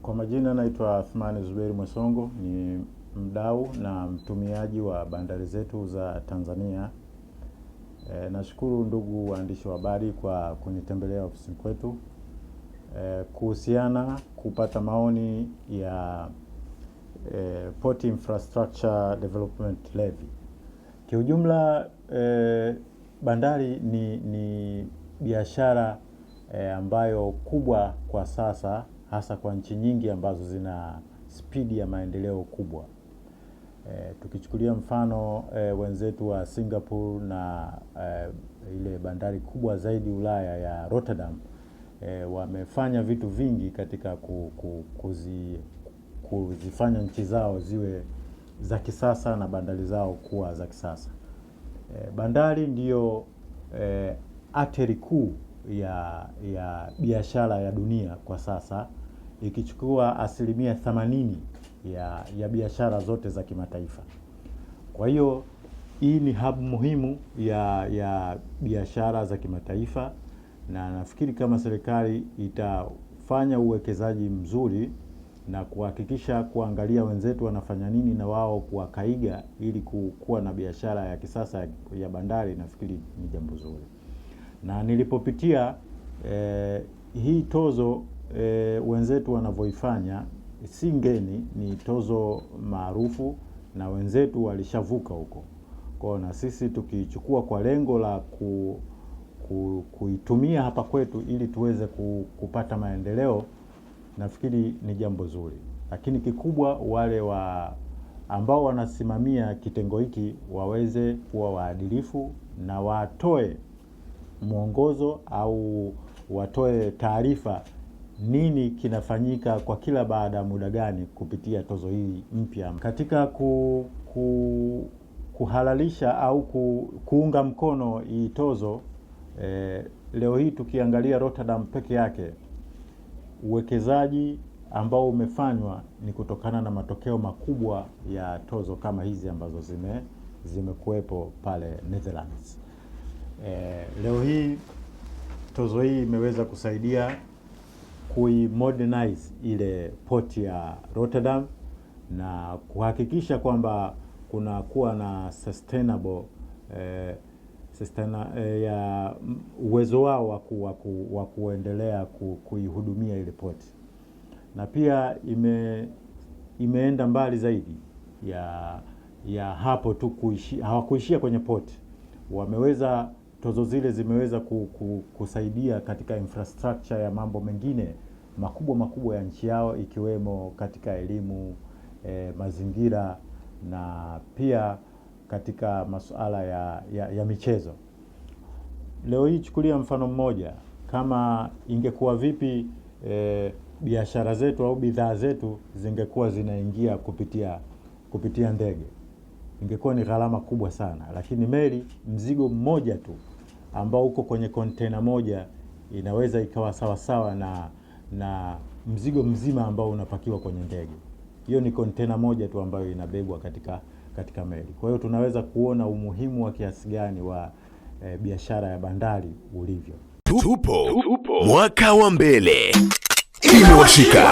Kwa majina naitwa Athmani Zuberi Mwesongo, ni mdau na mtumiaji wa bandari zetu za Tanzania. Nashukuru ndugu waandishi wa habari kwa kunitembelea ofisini kwetu kuhusiana kupata maoni ya Port Infrastructure Development Levy. Kiujumla, bandari ni biashara ambayo kubwa kwa sasa, hasa kwa nchi nyingi ambazo zina spidi ya maendeleo kubwa. Tukichukulia mfano wenzetu wa Singapore na ile bandari kubwa zaidi Ulaya ya Rotterdam, wamefanya vitu vingi katika kuzifanya nchi zao ziwe za kisasa na bandari zao kuwa za kisasa. Bandari ndiyo ateri kuu ya biashara ya dunia kwa sasa, ikichukua 80% ya biashara zote za kimataifa. Kwa hiyo hii ni hub muhimu ya biashara za kimataifa, na nafikiri kama serikali itafanya uwekezaji mzuri na kuhakikisha kuangalia wenzetu wanafanya nini na wao kuwakaiga ili kuwa na biashara ya kisasa ya bandari, nafikiri ni jambo zuri. Na nilipopitia hii tozo wenzetu wanavyoifanya si ngeni, ni tozo maarufu na wenzetu walishavuka huko. Kwa na sisi tukichukua kwa lengo la kuitumia hapa kwetu ili tuweze kupata maendeleo, nafikiri ni jambo zuri. Lakini kikubwa wale ambao wanasimamia kitengo hiki waweze kuwa waadilifu na watoe mwongozo au watoe taarifa nini kinafanyika kwa kila baada ya muda gani kupitia tozo hii mpya. Katika kuhalalisha au kuunga mkono hii tozo, leo hii tukiangalia Rotterdam peke yake, uwekezaji ambao umefanywa ni kutokana na matokeo makubwa ya tozo kama hizi ambazo zimekuwepo pale Netherlands. Leo hii tozo hii imeweza kusaidia kuimodernize ile port ya Rotterdam na kuhakikisha kwamba kuna kuwa na ya uwezo wao wa kuendelea kuihudumia ile port. Na pia imeenda mbali zaidi ya hapo tu hawakuishia kwenye port. Tozo zile zimeweza kusaidia katika infrastructure ya mambo mengine makubwa ya nchi yao, ikiwemo katika elimu, mazingira na pia katika masuala ya michezo. Leo hii chukulia mfano mmoja, kama ingekuwa vipi biashara zetu au bidhaa zetu zingekuwa zinaingia kupitia ndege, ingekuwa ni gharama kubwa sana. Lakini meli, mzigo mmoja tu ambao uko kwenye container moja inaweza ikawa sawa na mzigo mzima ambao unapakiwa kwenye ndege. Hiyo ni container moja tu ambayo inabebwa katika meli. Kwa hiyo tunaweza kuona umuhimu wa kiasi gani wa biashara ya bandari ulivyo. Tupo mwaka wa mbele. Imewashika.